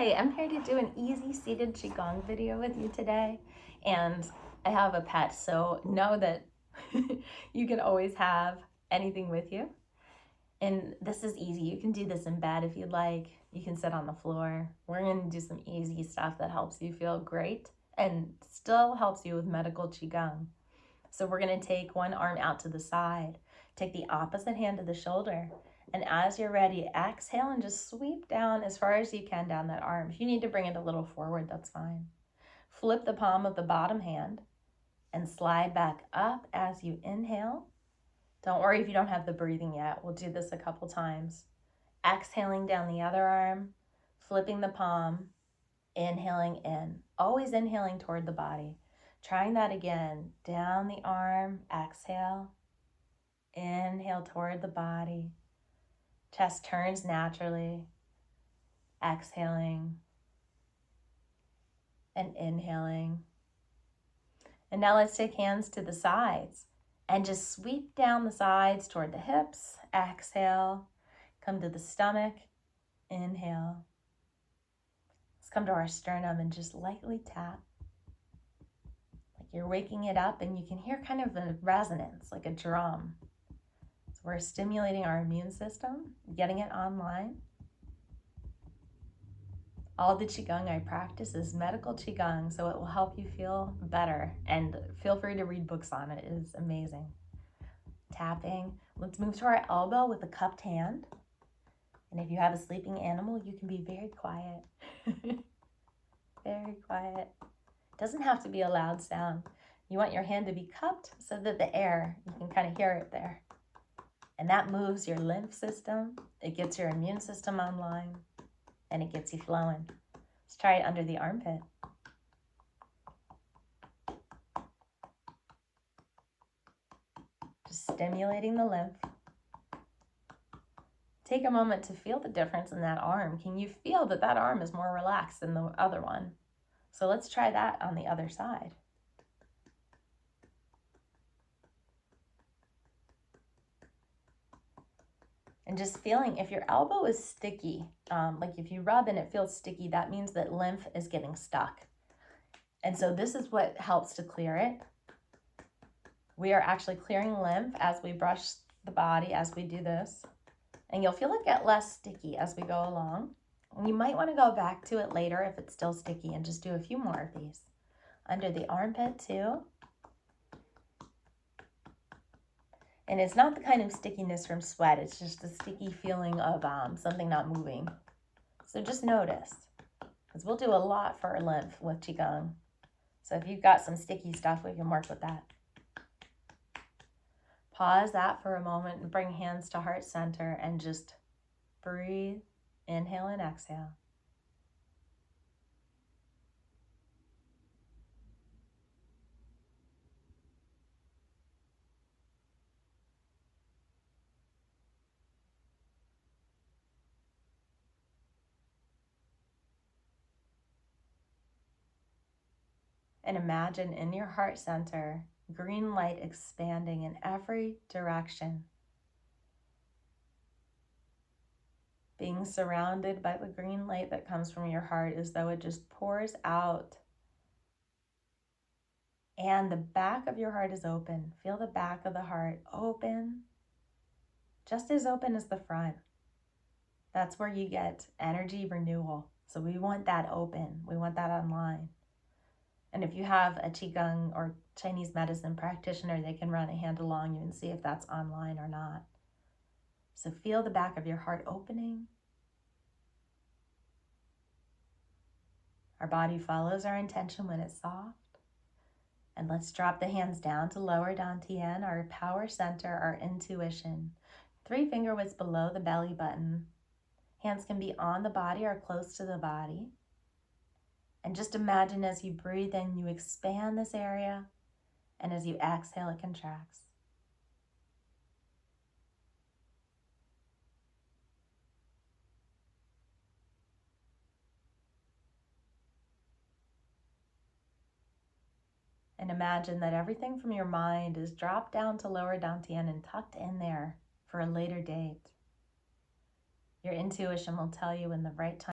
Hi, I'm here to do an easy seated Qigong video with you today. And I have a pet, so know that you can always have anything with you. And this is easy. You can do this in bed if you'd like. You can sit on the floor. We're going to do some easy stuff that helps you feel great and still helps you with medical Qigong. So we're going to take one arm out to the side, take the opposite hand to the shoulder, and as you're ready, exhale and just sweep down as far as you can down that arm. If you need to bring it a little forward, that's fine. Flip the palm of the bottom hand and slide back up as you inhale. Don't worry if you don't have the breathing yet. We'll do this a couple times. Exhaling down the other arm, flipping the palm, inhaling in. Always inhaling toward the body. Trying that again. Down the arm, exhale. Inhale toward the body. Chest turns naturally. Exhaling and inhaling. And now let's take hands to the sides and just sweep down the sides toward the hips. Exhale. Come to the stomach. Inhale. Let's come to our sternum and just lightly tap. Like you're waking it up, and you can hear kind of a resonance, like a drum. So we're stimulating our immune system, getting it online. All the Qigong I practice is medical Qigong, so it will help you feel better. And feel free to read books on it. It is amazing. Tapping. Let's move to our elbow with a cupped hand. And if you have a sleeping animal, you can be very quiet. Very quiet. It doesn't have to be a loud sound. You want your hand to be cupped so that the air, you can kind of hear it there. And that moves your lymph system. It gets your immune system online. And it gets you flowing. Let's try it under the armpit. Just stimulating the lymph. Take a moment to feel the difference in that arm. Can you feel that that arm is more relaxed than the other one? So let's try that on the other side. And just feeling if your elbow is sticky, like if you rub and it feels sticky, that means that lymph is getting stuck. And so this is what helps to clear it. We are actually clearing lymph as we brush the body, as we do this. And you'll feel it get less sticky as we go along. And you might want to go back to it later if it's still sticky and just do a few more of these. Under the armpit too. And it's not the kind of stickiness from sweat. It's just a sticky feeling of something not moving. So just notice, because we'll do a lot for our lymph with Qigong. So if you've got some sticky stuff, we can work with that. Pause that for a moment and bring hands to heart center and just breathe. Inhale and exhale. And imagine in your heart center, green light expanding in every direction. Being surrounded by the green light that comes from your heart as though it just pours out. And the back of your heart is open. Feel the back of the heart open, just as open as the front. That's where you get energy renewal. So we want that open. We want that online. And if you have a Qigong or Chinese medicine practitioner, they can run a hand along you and see if that's online or not. So feel the back of your heart opening. Our body follows our intention when it's soft. And let's drop the hands down to lower dantian, our power center, our intuition. 3 finger widths below the belly button. Hands can be on the body or close to the body. And just imagine as you breathe in, you expand this area. And as you exhale, it contracts. And imagine that everything from your mind is dropped down to lower dantian and tucked in there for a later date. Your intuition will tell you when the right time